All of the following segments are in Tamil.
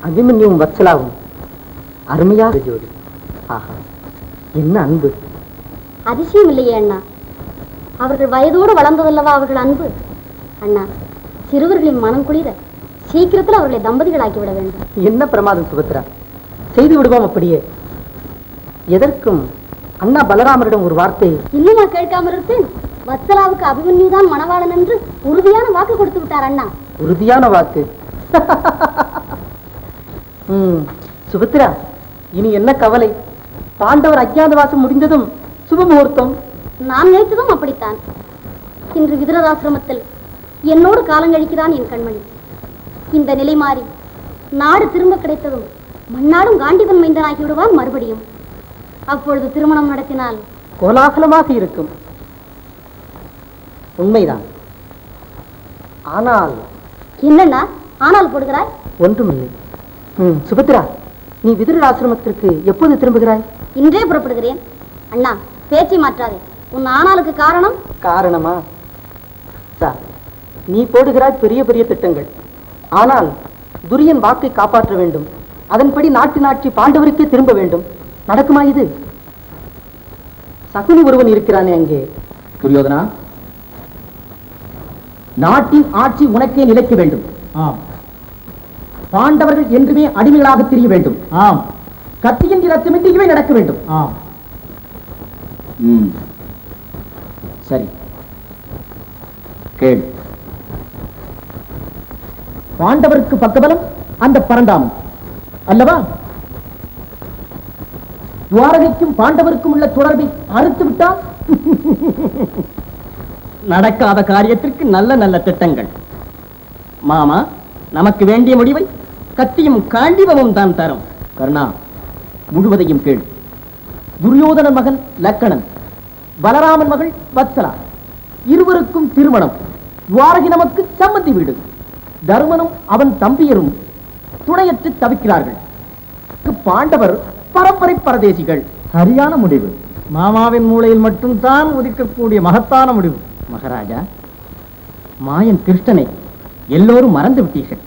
அபிமன்யும் வத்சலாவும் அருமையாக ஜோடி. ஆஹா, என்ன அன்பு! அதிசயம் இல்லையே அண்ணா, அவர்கள் வயதோடு வளர்ந்ததல்லவா அவர்கள் அன்பு. அண்ணா, சிறுவர்களின் மனம் குளிர சீக்கிரத்தில் அவர்களை தம்பதிகளாக்கி விட வேண்டும். என்ன பிரமாதம் சுபத்ரா, செய்து விடுவோம். அப்படியே எதற்கும் அண்ணா பலராமரிடம் ஒரு வார்த்தை. இன்னுமா கேட்காமல் இருப்பேன்? வத்சலாவுக்கு அபிமன்யுதான் மணவாளன் என்று உறுதியான வாக்கு கொடுத்து விட்டார் அண்ணா. உறுதியான வாக்கு? சுபத்ரா, இனி என்ன கவலை? பாண்டவர் அஜ்ஞாதவாசம் முடிந்ததும் சுபமுகூர்த்தம். நான் நினைத்ததும் அப்படித்தான். இன்று விதுரதாசிரமத்தில் என்னோடு காலங்கழிக்கிறான் என் கண்மணி. இந்த நிலை மாறி நாடு திரும்ப கிடைத்ததும் மன்னாடும் காண்டிதன் மைந்தனாகி விடுவான் மறுபடியும். அப்பொழுது திருமணம் நடத்தினால் கோலாகலமாக இருக்கும். உண்மைதான். ஆனால் என்னன்னா ஆனால் போடுகிறாய்? ஒன்றுமில்லை. சுபத்ரா, நீ விதுரர் ஆசிரமத்திற்கு எப்போது திரும்புகிறாய்? இன்றே புறப்படுகிறேன். அண்ணா, பேச்சை மாற்றாதே. உன் ஆனாலுக்கு காரணம்? காரணமா? சார், நீ போடுகிறாய் பெரிய பெரிய திட்டங்கள். ஆனால் துரியன் வாக்கை காப்பாற்ற வேண்டும். அதன்படி நாட்டு பாண்டவருக்கே திரும்ப வேண்டும். நடக்குமா இது? சகுனி ஒருவன் இருக்கிறானே அங்கே. துரியோதனா, நாட்டின் ஆட்சி உனக்கே நிலைக்க வேண்டும். பாண்டவர்கள் என்றுமே அடிமைகளாக தெரிய வேண்டும். கத்தியின் இரத்தமின்றி இவை நடக்க வேண்டும். சரி, கேள். பாண்டவருக்கு பக்கபலம் அந்த பரந்தாமன் அல்லவா? துவாரகைக்கும் பாண்டவருக்கும் உள்ள தொடர்பை அறுத்து விட்டால் நடக்காத காரியத்திற்கு நல்ல நல்ல திட்டங்கள். மாமா, நமக்கு வேண்டிய முடிவை கத்தியும் காண்டிவமும் தான் தரும். கர்ணா, முழுவதையும் கேள். துரியோதனன் மகன் லக்கணன், பலராமன் மகள் வத்சலா, இருவருக்கும் திருமணம். துவாரகி நமக்கு சம்மதி வீடு. தருமனும் அவன் தம்பியரும் துணையற்று தவிக்கிறார்கள். பாண்டவர் பரம்பரை பரதேசிகள். சரியான முடிவு. மாமாவின் மூளையில் மட்டும்தான் உதிக்கக்கூடிய மகத்தான முடிவு. மகாராஜா, மாயன் கிருஷ்ணனை எல்லோரும் மறந்து விட்டீர்கள்.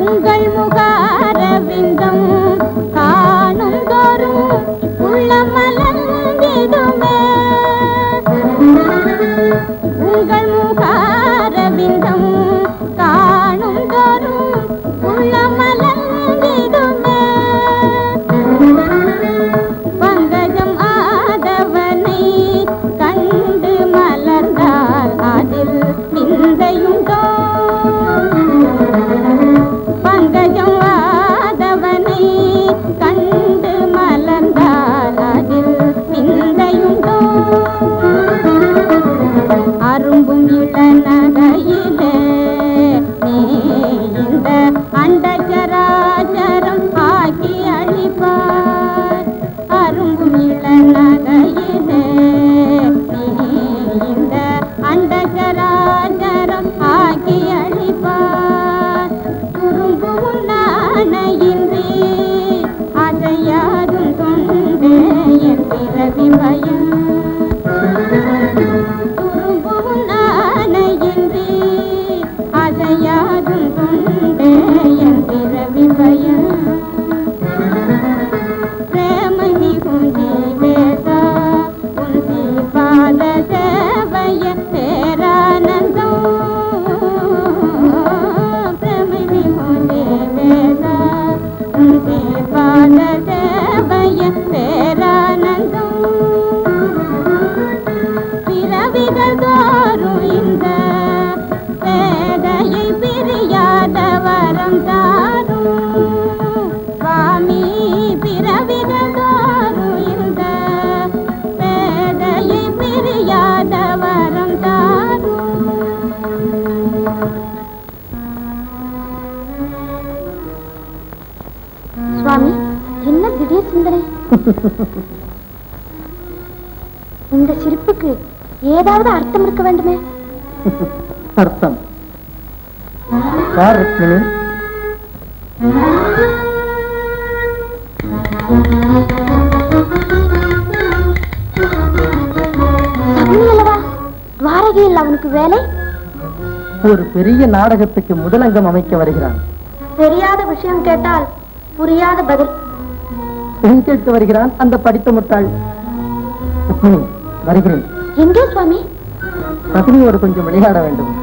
உங்கள் முகாரவிந்தம் காணும் தோறும் உள்ளமலர்ந்திடுமே. உங்கள் முகாரவிந்தம் காணும் தோறும் உள்ளமலர்ந்திடுமே. பங்கஜம் ஆதவனை கண்டு மலர்ந்தால் அதில் விந்தையுண்டோ? பங்கஜம் ஆதவனை கண்டு மலர்ந்தால் அதில் விந்தையுண்டோ? அரும்பும் இளநகையிலே நீ இந்த அண்டச்சராச்சரம் ஆக்கி அழிப்பார். அரும்பும் இளநகையிலே நீ இந்த அண்டச்சராச்சரம் ஆக்கி அழிப்பார். துரும்பு உன்னானையின்றி அசையாதும் தொண்டே என் பிறவி பயம். துரும்பு உன்னானையின்றி அசையாதும் தொண்டே என் பிறவி பயம். பிரேம மிகும் ஜீவேசா உன் பாத சேவைய பேரானந்தம். பிரேம மிகும் ஜீவேசா உன் பாத சேவைய பேரானந்தம். பிறவிகள் தோறும் இந்த பேதையை பிரியாத வரம் தாரும் சுவாமி. பிறவிகள் தோறும் இந்த பேதையை பிரியாத வரம் தாரும். சுவாமி, என்ன திடீர் சிந்தனை? இந்த சிரிப்புக்கு ஏதாவது அர்த்தம் இருக்க வேண்டுமே. அர்த்தம்? யார் ருக்மிணி? அவனுக்கு வேலை? ஒரு பெரிய நாடகத்துக்கு முதலங்கம் அமைக்க வருகிறான். தெரியாத விஷயம் கேட்டால் புரியாத பதில். பெண் கேட்க வருகிறான் அந்த படித்த முட்டாள். ருக்மிணி, வருகிறேன். எங்கே சுவாமி? பத்னியோடு கொஞ்சம் விளையாட வேண்டும்.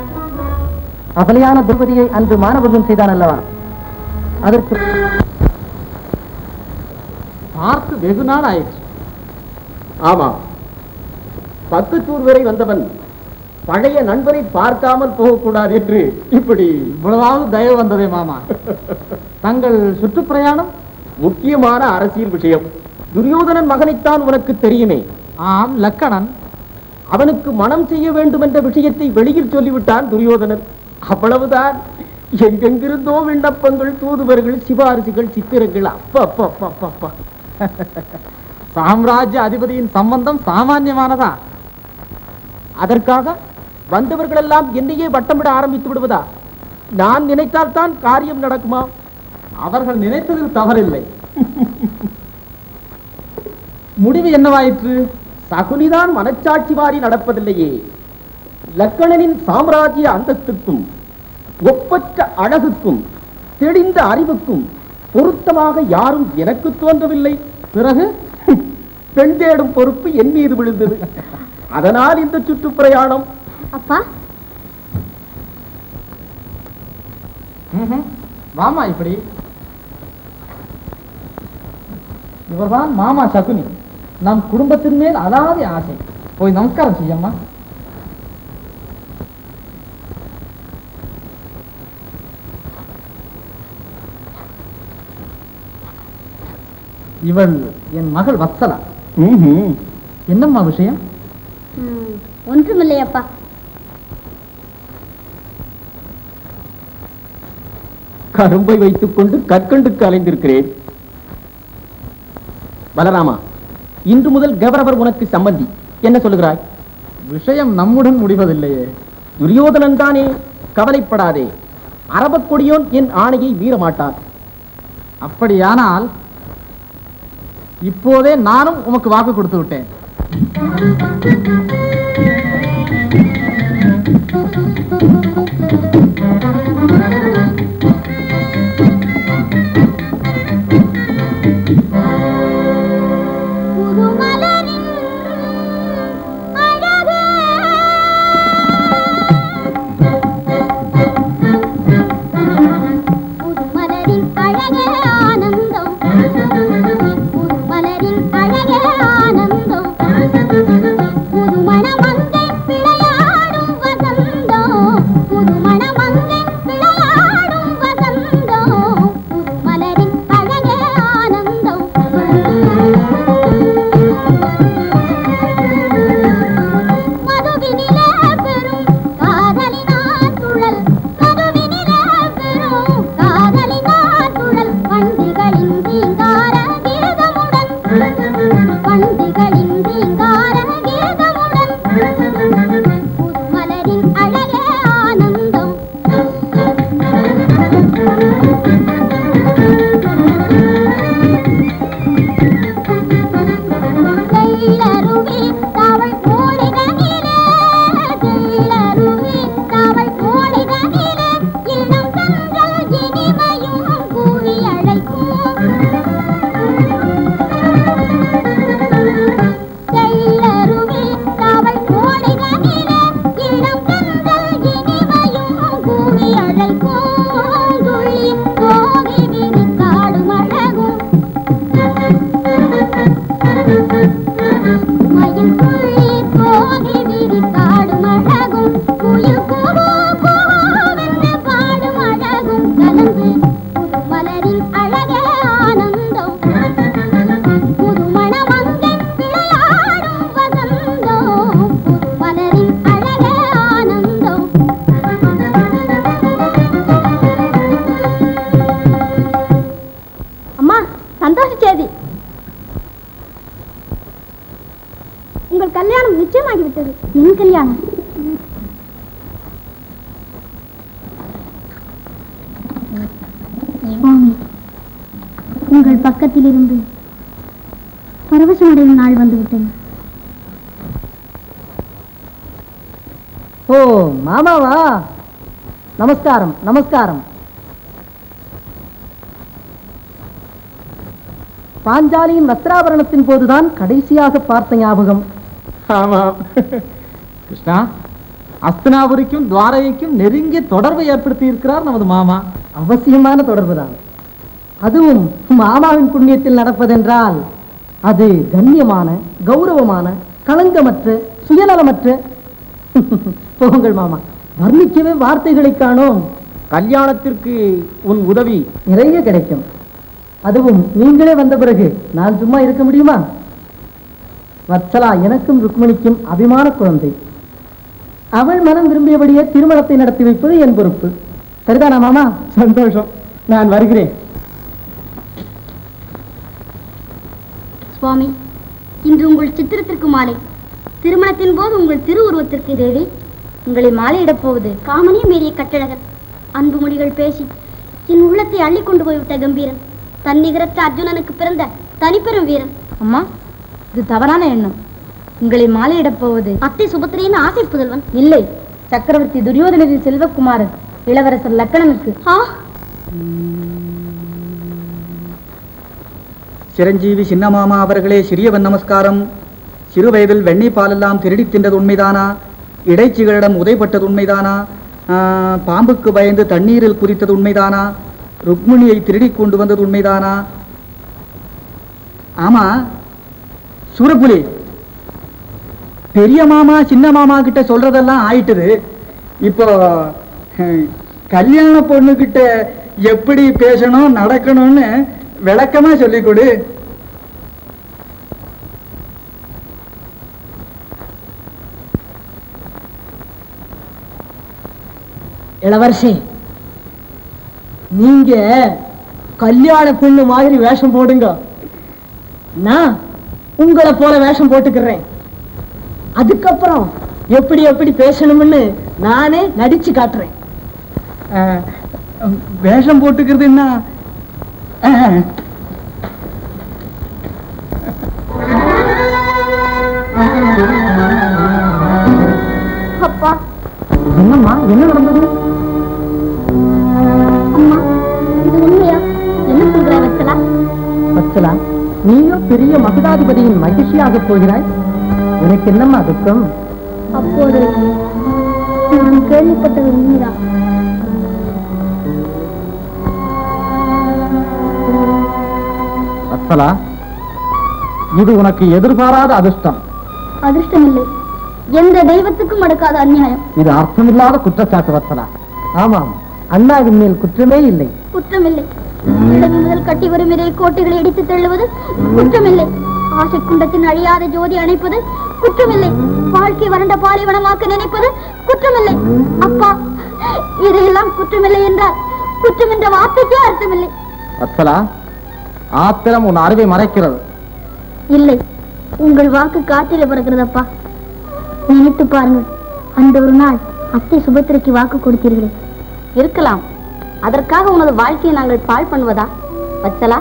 அபலையான திரௌபதியை அன்று மானபங்கம் செய்தான் அல்லவா, அதற்கு பார்த்து வெகு நாள் ஆயிடுச்சு. ஆமா, பக்கத்தூர் வரை வந்தவன் பழைய நண்பரை பார்க்காமல் போகக்கூடாது என்று இப்படி இவ்வளவாவது தயவு வந்ததே மாமா. தங்கள் சுற்றுப்பிரயாணம்? முக்கியமான அரசியல் விஷயம். துரியோதனன் மகனைத்தான் உனக்கு தெரியுமே. ஆம், லக்கணன். அவனுக்கு மனம் செய்ய வேண்டும் என்ற விஷயத்தை வெளியில் சொல்லிவிட்டான் துரியோதனன். அவ்வளவுதான். எங்கெங்கிருந்தோ விண்ணப்பங்கள், தூதுவர்கள், சிபாரிசுகள், சித்திரங்கள். அப்பா சாம்ராஜ்ய அதிபதியின் சம்பந்தம் சாமான்யமானதா? அதற்காக வந்தவர்கள் எல்லாம் என்னையே வட்டமிட ஆரம்பித்து விடுவதா? நான் நினைத்தால் தான் காரியம் நடக்குமா? அவர்கள் நினைத்ததில் தவறில்லை. முடிவு என்னவாயிற்று? சகுனிதான் மனச்சாட்சி வாரி நடப்பதில்லையே. லக்கணனின் சாம்ராஜ்ய அந்தஸ்துக்கும் ஒப்பற்ற அழகுக்கும் தெளிந்த அறிவுக்கும் பொருத்தமாக யாரும் எனக்கு தோன்றவில்லை. பிறகு பெண் தேடும் பொறுப்பு என் மீது விழுந்தது. அதனால் இந்த சுற்றுப்பிரயாணம். அப்பா, மாமா இப்படி. இவர்தான் மாமா சகுனி. நம் குடும்பத்தின் மேல் அலாதி ஆசை. போய் நமஸ்காரம் செய்யம்மா. இவள் என் மகள் வத்சலா. என்னம்மா விஷயம்? ஒன்றுமில்லை அப்பா. கரும்பை வைத்துக் கொண்டு கற்கண்டுக்கு அலைந்திருக்கிறேன். பலராமா, இன்று முதல் கௌரவர் உனக்கு சம்பந்தி. என்ன சொல்லுகிறாய்? விஷயம் நம்முடன் முடிவதில்லையே. துரியோதனன் தானே, கவலைப்படாதே. அரபக் கொடியோன் என் ஆணையை மீறமாட்டான். அப்படியானால் இப்போதே நானும் உமக்கு வாக்கு கொடுத்து விட்டேன். உங்கள் கல்யாணம் நிச்சயமாகிவிட்டது. என் கல்யாணம்? சுவாமி, உங்கள் பக்கத்தில் இருந்து பரவசமடையும் நாள் வந்துவிட்டது. ஓ மாமாவா? நமஸ்காரம் நமஸ்காரம். பாஞ்சாலியின் வஸ்திராபரணத்தின் போதுதான் கடைசியாக பார்த்த ஞாபகம். ஆமாம் கிருஷ்ணா, அஸ்தினாபுரிக்கும் துவாரகைக்கும் நெருங்கிய தொடர்பை ஏற்படுத்தி இருக்கிறார் நமது மாமா. அவசியமான தொடர்புதான். அதுவும் மாமாவின் புண்ணியத்தில் நடப்பதென்றால் அது கண்ணியமான, கௌரவமான, களங்கமற்ற, சுயநலமற்ற. போங்கள் மாமா, வர்ணிக்கவே வார்த்தைகளை காணோம். கல்யாணத்திற்கு உன் உதவி நிறைய கிடைக்கும். அதுவும் நீங்களே வந்த பிறகு நான் சும்மா இருக்க முடியுமா? வத்சலா எனக்கும் ருக்மிணிக்கும் அபிமான குழந்தை. அவள் மனம் விரும்பியபடியே திருமணத்தை நடத்தி வைப்பது என் பொறுப்பு. சரிதானா மாமா? சந்தோஷம். நான் வருகிறேன். சுவாமி, இன்று உங்கள் சித்திரத்திற்கு மாலை. திருமணத்தின் போது உங்கள் திருவுருவத்திற்கு தேவி உங்களை மாலையிடப் போவது காமனிய மீறிய கட்டழகர். அன்பு மொழிகள் பேசி என் உள்ளத்தை அள்ளி கொண்டு போய்விட்ட கம்பீரன், தன்னிகரற்ற அர்ஜுனனுக்கு பிறந்த தனிப்பெரும் வீரன். அம்மா, இது தவறான எண்ணம். உங்களை மாலையிடப் போவது அத்தை சுபத்திரியின் ஆசை புதல்வன் இல்லை, சக்கரவர்த்தி துரியோதனரின் செல்வக்குமாரன் இளவரசர் லக்கணனுக்கு. சிரஞ்சீவி சின்னமாமா அவர்களே, சிறியவன் நமஸ்காரம். சிறு வயதில் வெண்ணெய் பாலெல்லாம் திருடி தின்றது உண்மைதானா? இடைச்சிகளிடம் உதைப்பட்டது உண்மைதானா? பாம்புக்கு பயந்து தண்ணீரில் குதித்தது உண்மைதானா? ருக்மிணியை திருடி கொண்டு வந்தது உண்மைதானா? ஆமா சூரப்புலி, பெரிய மாமா சின்ன மாமா கிட்ட சொல்றதெல்லாம் ஆயிட்டது. இப்போ கல்யாண பொண்ணு கிட்ட எப்படி பேசணும் நடக்கணும்னு விளக்கமா சொல்லிக் கொடு. இளவரசி, நீங்க கல்யாண பெண்ணு மாதிரி வேஷம் போடுங்க. நான் உங்களை போல வேஷம் போட்டுக்கிறேன். அதுக்கப்புறம் எப்படி எப்படி பேசணும்னு நானே நடிச்சு காட்டுறேன். வேஷம் போட்டுக்கிறதுன்னா அப்பா, என்னம்மா, என்ன நடந்தது? அம்மா, இது உண்மையா? என்ன சொல்ற வத்சலா? வத்சலா, நீயும் பெரிய மகுடாதிபதியின் மகிழ்ச்சியாக போகிறாய். உனக்கு என்னம்மா துக்கம்? அப்போது நான் கேள்விப்பட்டது உண்மைதான். வத்சலா, இது உனக்கு எதிர்பாராத அதிர்ஷ்டம். அதிர்ஷ்டம் இல்லை, எந்த தெய்வத்துக்கும் அடுக்காத அநியாயம். இது அர்த்தமில்லாத குற்றச்சாட்டு வத்சலா. ஆமாம், அண்ணாவின் மேல் குற்றமே இல்லை. குற்றமில்லை. இடது முதல் கட்டி வரும் இதை கோட்டைகளை இடித்து தள்ளுவது குற்றமில்லை. ஆசை குண்டத்தின் அழியாத ஜோதி அணைப்பது குற்றமில்லை. வாழ்க்கை வறண்ட பாலைவனமாக்க நினைப்பது குற்றமில்லை. அப்பா, இதையெல்லாம் குற்றமில்லை என்றால் குற்றம் என்ற வார்த்தைக்கே அர்த்தமில்லை. வத்சலா, ஆத்திரம் உன் அறிவை மறைக்கிறது. இல்லை, உங்கள் வாக்கு காற்றில பிறக்கிறதப்பா. நினைத்து பாருங்கள், அந்த ஒரு நாள் அத்தை சுபத்திரைக்கு வாக்கு கொடுத்தீர்களே. இருக்கலாம். அதற்காக உனது வாழ்க்கையை நாங்கள் பாழ் பண்ணுவதா? வத்சலா,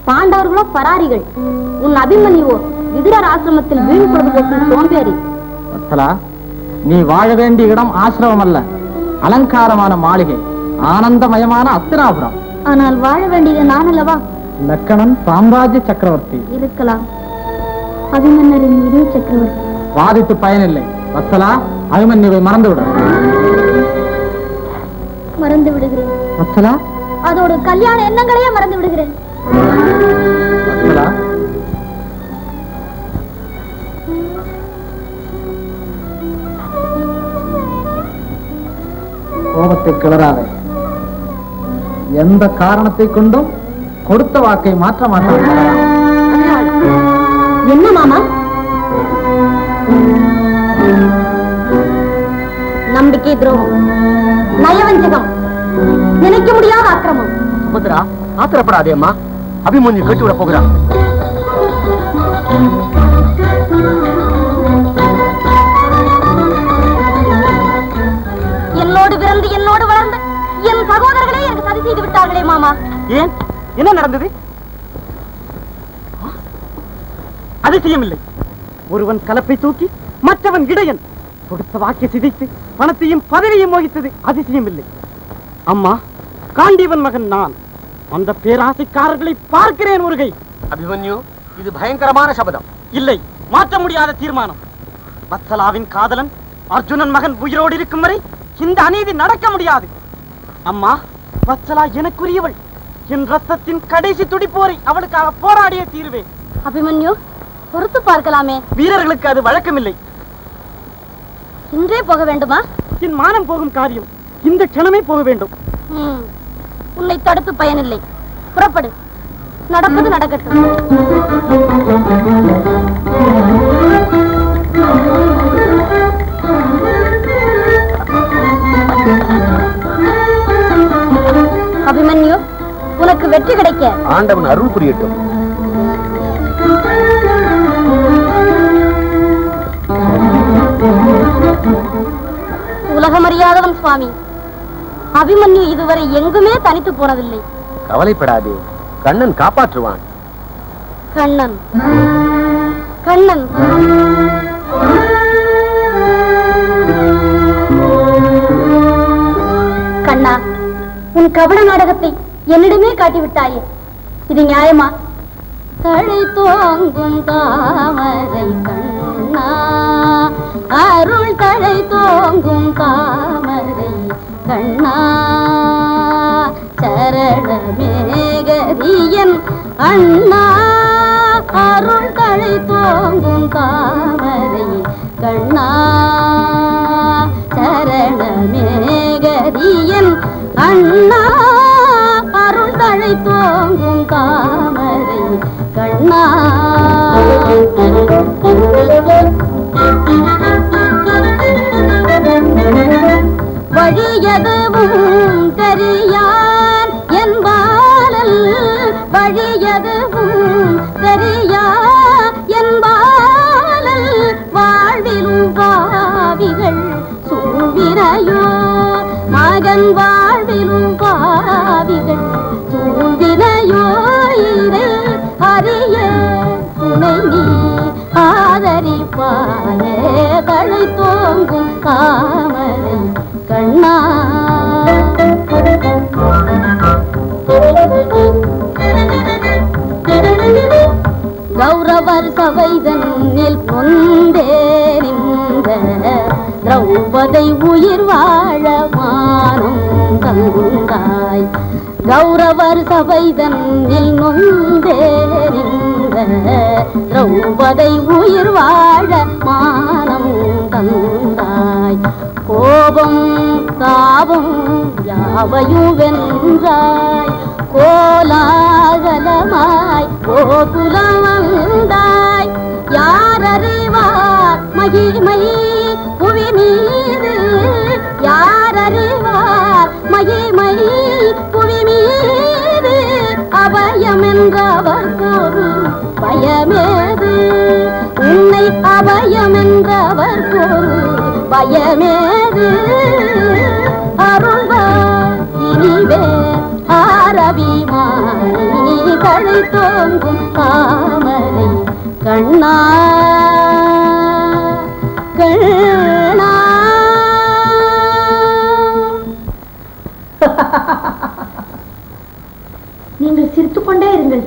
பாண்டவர்களோ பராரிகள், உன் அபிமன்யுவோ விதுரர் ஆசிரமத்தில் வீண் பொழுதுபோக்கும் சோம்பேறி. வத்சலா, நீ வாழ வேண்டிய இடம் ஆசிரமம் அல்ல, அலங்காரமான மாளிகை, ஆனந்தமயமான அஸ்தினாபுரம். ஆனால் வாழ வேண்டியது நான் அல்லவா? லக்கணன் சாம்ராஜ்ய சக்கரவர்த்தி. இருக்கலாம், அபிமன்னரின் இதே சக்கரவர்த்தி. வாதித்து பயனில்லை. வத்சலா, அபிமன்யுவை மறந்துவிடும். மறந்து விடுகிறேன். வத்சலா, அதோடு கல்யாண எண்ணங்களையே மறந்து விடுகிறேன். வத்சலா, கோபத்தை கிளறாதே. எந்த காரணத்தை கொண்டும் கொடுத்த வாக்கை மாற்ற மாட்டான். என்ன மாமா? நம்பிக்கை துரோகம், நயவஞ்சகம், நினைக்க முடியாத அக்கிரமம். சுபத்ரா, ஆத்திரப்படாதே அம்மா. அபிமன்யு கட்டி விட போகிறான். என்னோடு பிறந்து என்னோடு வளர்ந்து என் சகோதரர்களே எனக்கு சதி செய்து விட்டார்களே மாமா. ஏன், என்ன நடந்தது? அதிசயம் இல்லை. ஒருவன் கலப்பை தூக்கி மற்றவன் இடையன். கொடுத்த வாக்கை சிதைத்து பணத்தையும் பதவியையும் மோகித்தது அதிசயம் இல்லை. அம்மா, காண்டீவன் மகன் நான். அந்த பேராசைக்காரர்களை பார்க்கிறேன் ஒருகை. அபிமன்யு, இது பயங்கரமான சபதம். இல்லை, மாற்ற முடியாத தீர்மானம். வத்சலாவின் காதலன் அர்ஜுனன் மகன் உயிரோடு இருக்கும் வரை இந்த அநீதி நடக்க முடியாது. அம்மா, வத்சலா எனக்குரியவள். என் ரத்தத்தின் கடைசி துடிப்போரை அவளுக்காக போராடிய தீர்வேன். அபிமன்யு, பொறுத்து பார்க்கலாமே. வீரர்களுக்கு அது வழக்கமில்லை. இன்றே போக வேண்டுமா? என் மானம் போகும் காரியம் இந்த க்ஷணமே போக வேண்டும். உன்னை தடுத்து பயனில்லை. புறப்படு. நடப்பது நடக்கட்டும். அபிமன்யு, உனக்கு வெற்றி கிடைக்க ஆண்டவன் அருள் புரியட்டும். உலகமறியாதவன் சுவாமி. அபிமன்யு இதுவரை எங்குமே தனித்து போனதில்லை. கவலைப்படாதே, கண்ணன் காப்பாற்றுவான். கண்ணன், கண்ணன். கண்ணா, உன் கபட நாடகத்தை என்னிடமே காட்டிவிட்டாயே, இது நியாயமா? தழை தோங்கும் தாமரை கண்ணா, அருள் தழை தோங்கும் தாமரை கண்ணா, சரணமேகதியன் அண்ணா, அருள் தழை தோங்கும் தாமரை கண்ணா, சரணமேகதியன் அண்ணா, அருள் தழை தோங்கும் தாமரை கண்ணா. வழியதுவும் தெரியான் என்பாலல், வழியதுவும் தெரியா என்பாலல், வாழ்விலும் பாவிகள் சூழ்வினையோ, மகன் வாழ்விலும் பாவிகள் சூழ்வினையோ, இதை அறிய துணை நீ ஆதரிப்பாயே, தழை தோங்கும் தாமரை கண்ணா. கௌரவர் சபைதன்னில் பொந்தே நின்ற திரௌபதை உயிர் வாழ மானம் தந்தாய், கௌரவர் சபைதன்னில் நொந்தே நின்ற திரௌபதை உயிர் வாழ மானம் தந்தாய், கோபம் தாபம் யாவையும் வென்றாய், கோலாகலமாய் கோகுலம் வந்தாய், யார் அறிவார் மகிமை புவி மீது, யார் அறிவார் மகிமை புவி மீது, அபயம் என்றவர் கூறு பயமேது, உன்னை அபயம் என்றவர் கூறு பயமேது, அருள்வார் இனிவே ஆரபிமானி, தழை தோங்கும் தாமரை கண்ணா, கண்ணா. நீங்கள் சிரித்துக் கொண்டே இருங்கள்.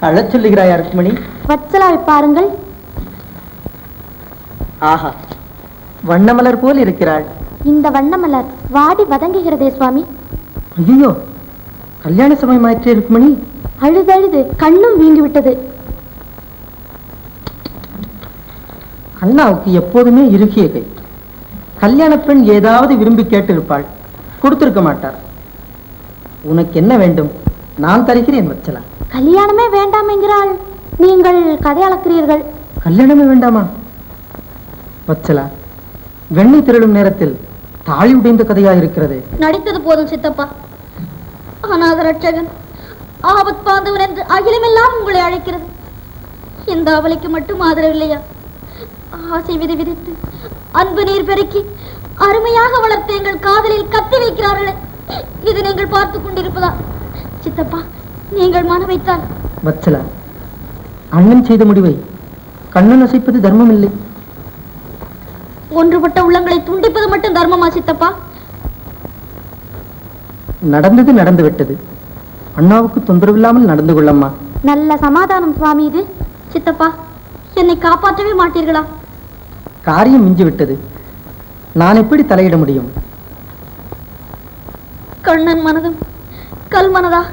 அழச் சொல்லுகிறாயா ருக்மணி? வத்சலாவை பாருங்கள். ஆஹா, வண்ணமலர் போல் இருக்கிறாள். இந்த வண்ணமலர் வாடி வதங்குகிறதே சுவாமி. ஐயோ, கல்யாண சமயம் ஆயிற்றே ருக்மணி. அழுதழுது கண்ணும் வீங்கிவிட்டது. அண்ணாவுக்கு எப்போதுமே இறுகிய கை. கல்யாண பெண் ஏதாவது விரும்பி கேட்டிருப்பாள், கொடுத்திருக்க மாட்டார். உனக்கு என்ன வேண்டும்? நான் தருகிறேன் வத்சலா. கல்யாணமே வேண்டாம் என்கிறாள். நீங்கள் கதை அளக்கிறீர்கள். கல்யாணமே வேண்டாமா? வத்சலா, வெண்ணெய் திரளும் நேரத்தில் தாழி உடைந்த கதையா இருக்கிறது. நடித்தது போதும் சித்தப்பா. அநாத ரட்சகன், ஆபத் பாந்தவன் என்று அகிலமெல்லாம் உங்களை அழைக்கிறது. இந்த அவளைக்கு மட்டும் ஆதரவில்லையா? ஆசை விதை விதைத்து அன்பு நீர் பெருக்கி அருமையாக வளர்த்த எங்கள் காதலில் கத்தி வைக்கிறார்களே, இது நீங்கள் பார்த்து கொண்டிருப்பதா? சித்தப்பா, நீங்கள் மன வைத்தால். வத்சலா, அண்ணன் செய்த முடிவை கண்ணன் அசைப்பது தர்மம் இல்லை. ஒன்றுபட்ட உள்ளங்களை துண்டிப்பது மட்டும் தர்மமா சித்தப்பா? நடந்தது நடந்து விட்டது. அண்ணாவுக்கு தொந்தரவில்லாமல் நடந்து கொள்ளம்மா. நல்ல சமாதானம் சுவாமி இது. சித்தப்பா, என்னை காப்பாற்றவே மாட்டீர்களா? காரியம் மிஞ்சி விட்டது. நான் எப்படி தலையிட முடியும்? கண்ணன் மனதும் கல் மனதா?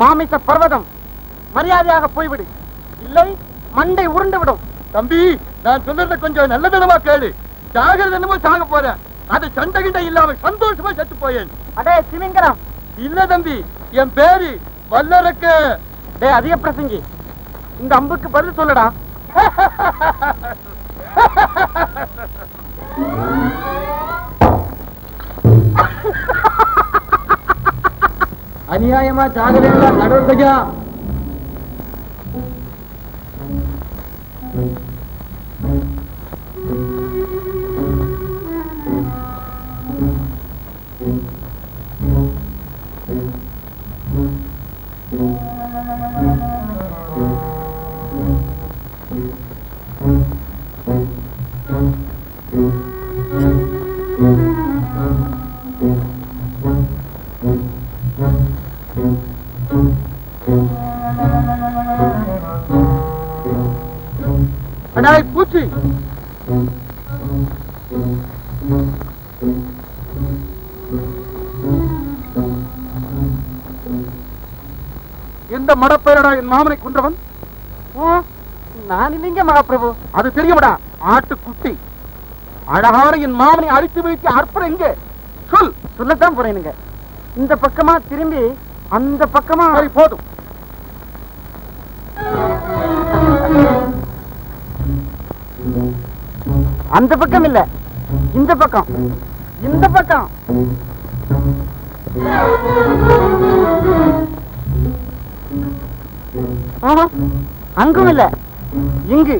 மாமிச பர்வதம், மரியாதையாக போய்விடு, இல்லை மண்டை உருண்டு விடும். தம்பி, நான் சொல்றத கொஞ்சம் நல்லதனமா கேளு. சாகிறது என்னமோ சாக போறேன், அது சண்டை கிண்டை இல்லாம சந்தோஷமா செத்து போயேன். அடே சிமிங்கரம். இல்ல தம்பி, என் பேரு வல்லரக்க. டே அதிக பிரசங்கி, இந்த அம்புக்கு பதில் சொல்லடா. அநியாயமா சாகலையா கடவுளையா? அடாய் பூச்சி, எந்த மடப்பேரடா என் மாமனை கொன்றவன்? நான் இல்லைங்க மகாபிரபு. அது தெரியுமடா, ஆட்டுக்குட்டி. அழகான என் மாமனை அழித்து வைத்து அற்புதம் எங்கே? சொல். சொல்லத்தான் போறேனுங்க. இந்த பக்கமா திரும்பி அந்த பக்கமா. சரி, போதும். அந்த பக்கம் இல்ல, இந்த பக்கம். இந்த பக்கம். அங்கும் இல்ல, இங்கு.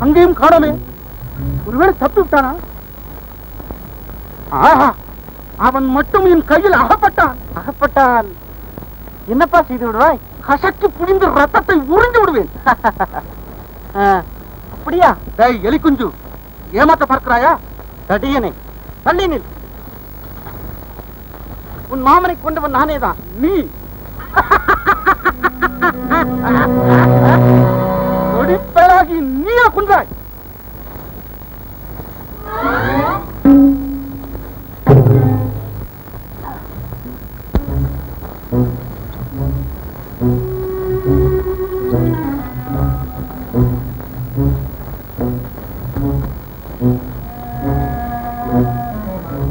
அங்கேயும் காணோமே. ஒருவேளை தப்பி விட்டானா? ஆஹா, அவன் மட்டும் என் கையில் அகப்பட்டான். அகப்பட்டால் என்னப்பா செய்து விடுவாய்? கசக்கி புரிந்து ரத்தத்தை உறிஞ்சு விடுவேன். அப்படியா? டேய் எலி குஞ்சு, ஏமாத்த பார்க்கிறாயா? தடியனை தள்ளி நில். உன் மாமனை கொண்டவன் நானே தான். நீ ஒடிப்பேராகி நீயா குன்றாய்?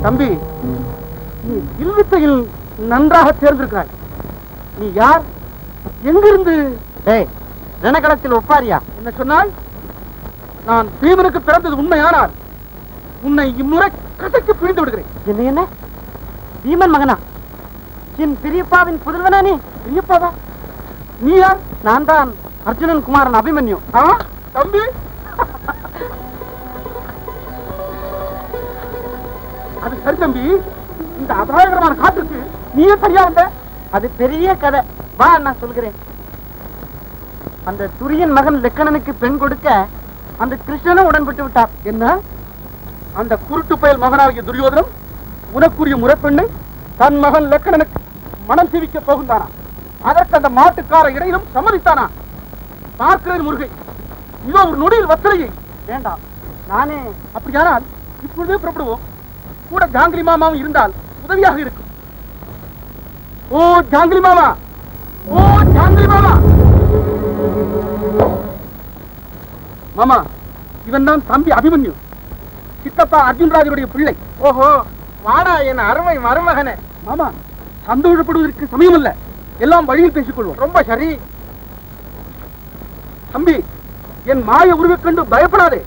தம்பி, நீ வில்வித்தையில் நன்றாக தேர்ந்திருக்கிறாய். நீ யார்? எங்கிருந்து? ரணகளத்தில் ஒப்பாரியா? என்ன சொன்னாய்? நான் பீமனுக்கு பிறந்தது உண்மையானால் உன்னை இம்முறை கசக்கி பிழிந்து விடுகிறேன். என்ன என்ன? பீமன் மகனா? என் பெரியப்பாவின் புதல்வனா நீ? பெரியப்பாவா? நீ யார்? நான் தான் அர்ஜுனன் குமாரன் அபிமன்யு. தம்பி, அது சரி தம்பி. இந்த அபாயகரமான காற்றுக்கு நீயே சரியா வந்த? அது பெரிய கதை. வா, நான் சொல்கிறேன். அந்த துரியன் மகன் லெக்கணனுக்கு பெண் கொடுக்க அந்த கிருஷ்ணனும் உடன்பட்டு விட்டார். என்ன? அந்த குருட்டு பயல் மகனாகிய துரியோதனன் உனக்குரிய முறைப்பெண்ணை தன் மகன் லெக்கணனுக்கு மனம் செய்விக்க போகின்றானா? அதற்கு அந்த மாட்டுக்கார இடையிலும் சம்மதித்தானா? பார்க்கிறேன் முருகை, இதோ ஒரு நொடியில் வத்தலையை. வேண்டாம், நானே. அப்படியானால் இப்பொழுதே புறப்படுவோம். கூட ஜாங்கிரி மாமாவும் இருந்தால் உதவியாக இருக்கும். ஓ ஜாங்கிரி மாமா, ஓ ஜாங்கிரி மாமா. மாமா, இவன் தான் தம்பி அபிமன்யு, சித்தப்பா அர்ஜுன்ராஜருடைய பிள்ளை. ஓஹோ, வாடா என் அருமை மருமகனே. மாமா, சந்தோஷப்படுவதற்கு சமயம் அல்ல, எல்லாம் வழியில் பேசிக்கொள்வோம். ரொம்ப சரி. தம்பி, என் மாய உருவைக் கண்டு பயப்படாதே.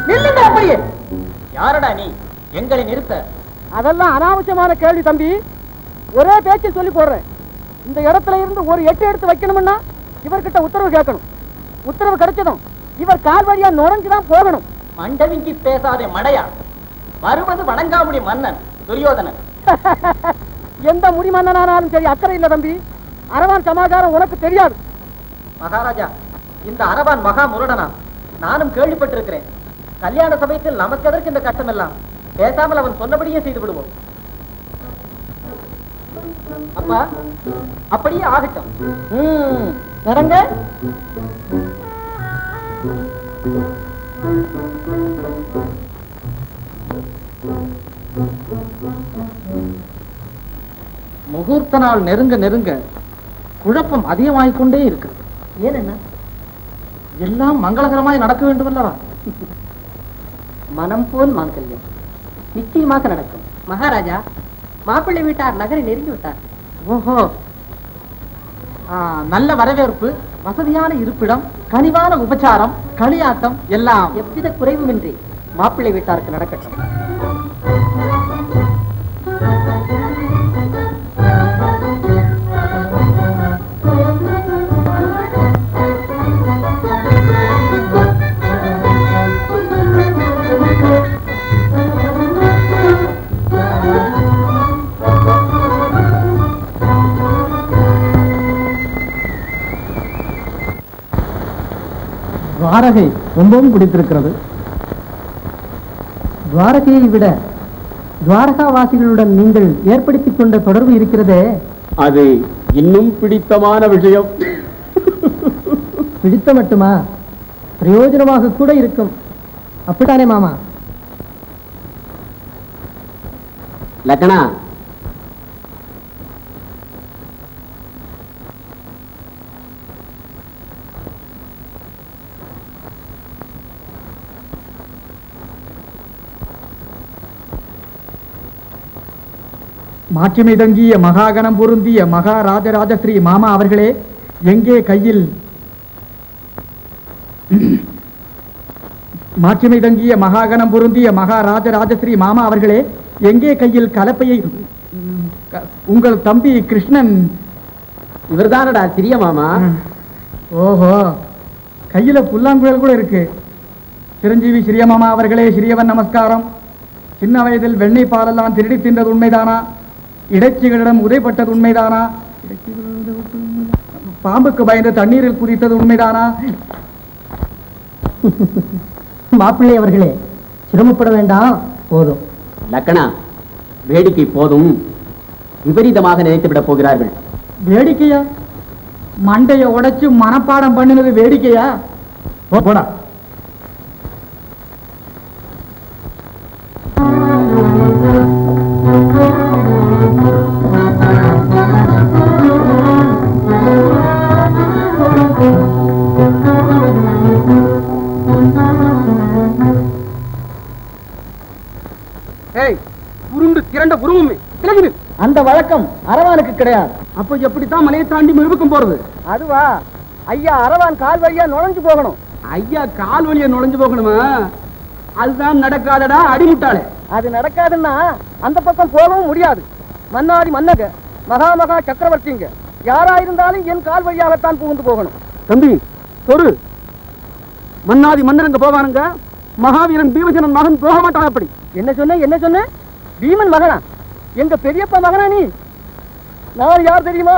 நில்லுங்க அப்படியே. யாரடா நீ எங்களை நிறுத்த? அதெல்லாம் அனாவசியமான கேள்வி தம்பி. ஒரே பேச்சு சொல்லி போடுறேன். இந்த இடத்துல இருந்து ஒரு எட்டு எடுத்து வைக்கணும்னா இவர்கிட்ட உத்தரவு கேட்கணும். உத்தரவு கிடைச்சதும் இவர் கால் வழியா நுழைஞ்சுதான் போகணும். மண்டவிங்கி பேசாதே மடையா. வருவது வணங்காமுடி மன்னன் துரியோதனன். எந்த முடிமன்னனானாலும் சரி, அக்கறை இல்ல தம்பி. அரவான் சமாச்சாரம் உனக்கு தெரியாது. மகாராஜா, இந்த அரவான் மகா முரடனா? நானும் கேள்விப்பட்டிருக்கிறேன். கல்யாண சமயத்தில் நமக்கு எதற்கு இந்த கஷ்டம் எல்லாம்? பேசாமல் அவன் சொன்னபடியே செய்து விடுவோம். அப்பா, அப்படியே ஆகட்டும். இறங்க. முகூர்த்த நாள் நெருங்க நெருங்க குழப்பம் அதிகமாகிக் கொண்டே இருக்கிறது. ஏன் என்ன? எல்லாம் மங்களகரமாய் நடக்க வேண்டும் அல்லவா? மனம் போல் மாங்கல்யம் நிச்சயமாக நடக்கும். மகாராஜா, மாப்பிள்ளை வீட்டார் நகரை நெருங்கி விட்டார். ஓஹோ, நல்ல வரவேற்பு, வசதியான இருப்பிடம், கனிவான உபச்சாரம், களியாட்டம் எல்லாம் எவ்வித குறைவுமின்றி மாப்பிள்ளை வீட்டாருக்கு நடக்கட்டும். துவாரகை ரொம்பவும் பிடித்திருக்கிறது. துவாரகையை விட துவாரகாவாசிகளுடன் நீங்கள் ஏற்படுத்திக் கொண்ட தொடர்பு இருக்கிறதே, அது இன்னும் பிடித்தமான விஷயம். பிடித்த மட்டுமா, பிரயோஜனமாக கூட இருக்கும். அப்படித்தானே மாமா? லக்னா, மாட்சிமை தங்கிய மகாகணம் பொருந்திய மகாராஜராஜஸ்ரீ மாமா அவர்களே, எங்கே கையில் மாட்சிமை தங்கிய மகாகணம் பொருந்திய மகாராஜராஜஸ்ரீ மாமா அவர்களே, எங்கே கையில் கலப்பையை? உங்கள் தம்பி கிருஷ்ணன். இவர்தானடா சிறிய மாமா. ஓஹோ, கையில புல்லாங்குழல் கூட இருக்கு. சிரஞ்சீவி சிறிய மாமா அவர்களே, சிறியவன் நமஸ்காரம். சின்ன வயதில் வெண்ணெய் பாலெல்லாம் திருடி தின்றது உண்மைதானா? இடைச்சிகளிடம் உதைப்பட்டது உண்மைதானா? பாம்புக்கு பயந்து தண்ணீரில் குதித்தது உண்மைதானா? மாப்பிள்ளை அவர்களே, சிரமப்பட வேண்டாம், போதும். லக்னா, வேடிக்கை போதும். விபரீதமாக நினைத்துவிடப் போகிறார்கள். வேடிக்கையா? மண்டைய உடைச்சு மனப்பாடம் பண்ணினது வேடிக்கையா? போடா. உருண்டு திரண்ட உருவமே விலகிடு. அந்த வழக்கம் அரவானுக்கு கிடையாது. அப்ப எப்படித்தான் மலையை தாண்டி மிருபக்கம் போறது? அதுவா, ஐயா அரவான் கால் வழியா நுழைஞ்சு போகணும். ஐயா கால் வழியா நுழைஞ்சு போகணுமா? அதுதான் நடக்காதடா அடிமுட்டாளே. அது நடக்காதுன்னா அந்த பக்கம் போகவும் முடியாது. மன்னாடி மன்னக மகாமகா சக்கரவர்த்திங்க யாரா இருந்தாலும் என் கால் வழியாகத்தான் புகுந்து போகணும். தம்பி சொரு, மன்னாதி மன்னரங்க போவானுங்க, மகாவீரன் பீமசேனன் மகன் போக மாட்டான். அப்படி என்ன சொன்ன? என்ன சொன்ன? பீமன் மகனா? எங்க பெரியப்பா மகனா நீ? நான் யார் தெரியுமா?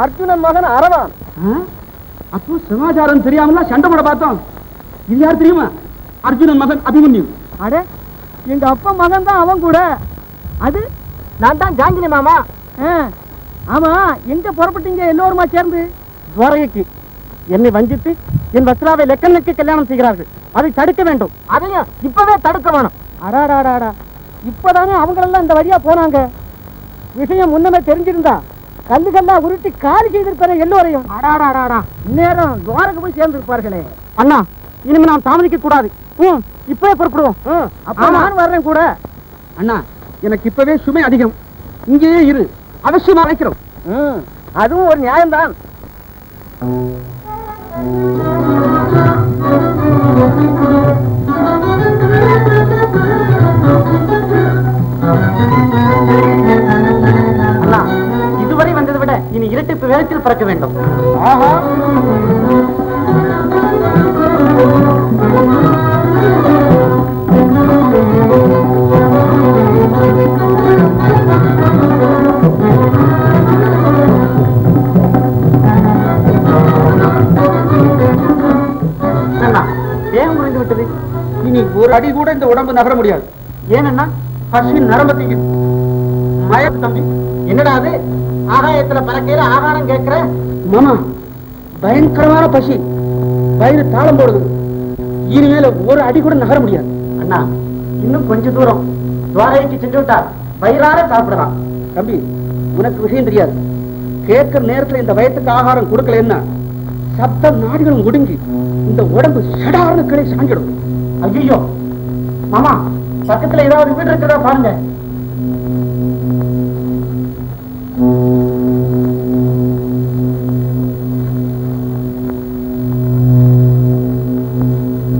அர்ஜுனன் மகன் அரவான். அப்போ சமாச்சாரம் தெரியாமல சண்டை போட பார்த்தோம். இது யார் தெரியுமா? அர்ஜுனன் மகன் அபிமன்யு. அட, எங்க அப்பா மகன் தான் அவன் கூட. அது நான் தான் ஜாங்கினி மாமா. ஆமா, எங்க புறப்பட்டீங்க எல்லோருமா சேர்ந்து? துவாரகைக்கு. என்னை வஞ்சித்து என் வஸ்ராவை லெக்கனுக்கு கல்யாணம் செய்கிறார்கள். அதை தடுக்க வேண்டும். அதையும் இப்பவே தடுக்க வேணும். அடாடாடாடா, இப்பதானே அவங்களெல்லாம் இந்த வழியா போனாங்க. விஷயம் முன்னமே தெரிஞ்சிருந்தா கல்லுகள்லா உருட்டி காலி செய்திருப்பாரு எல்லோரையும். அடாடாடாடா, இந்நேரம் துவாரகை போய் சேர்ந்து இருப்பார்களே. அண்ணா, இனிமே நாம் தாமதிக்க கூடாது. இப்பவே புறப்படுவோம். அப்ப நான் வர்றேன் கூட. அண்ணா, எனக்கு இப்பவே சுமை அதிகம். இங்கேயே இரு, அவசியமா அழைக்கிறோம். அதுவும் ஒரு நியாயம்தான். வேகத்தில் பறக்க வேண்டும். ஆஹா, வேகம் குறைந்து விட்டது. இனி ஒரு அடி கூட இந்த உடம்பு நகர முடியாது. ஏனண்ணா? பசி நரம்பத்தைக்கு மயக்க தம்பி. என்னடா அது? ஆகாயத்துல பறக்கையில ஆகாரம் கேட்கிற? மாமா, பயங்கரமான பசி, வயிறு தாளம் போடுது. இனிமேல ஒரு அடி கூட நகர முடியாது. அண்ணா, இன்னும் கொஞ்ச தூரம் துவாரைக்கு சென்று விட்டால் வயிறார சாப்பிடலாம். தம்பி, உனக்கு விஷயம் தெரியாது. கேட்கிற நேரத்துல இந்த வயத்துக்கு ஆகாரம் கொடுக்கலன்னா சப்த நாடிகளும் ஒடுங்கி இந்த உடம்பு சடார்னு கிளை சாஞ்சிடும். ஐயோ மாமா, பக்கத்துல ஏதாவது வீடு இருக்கிறதா பாருங்க.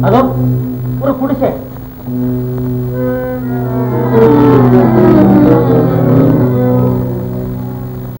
அதோ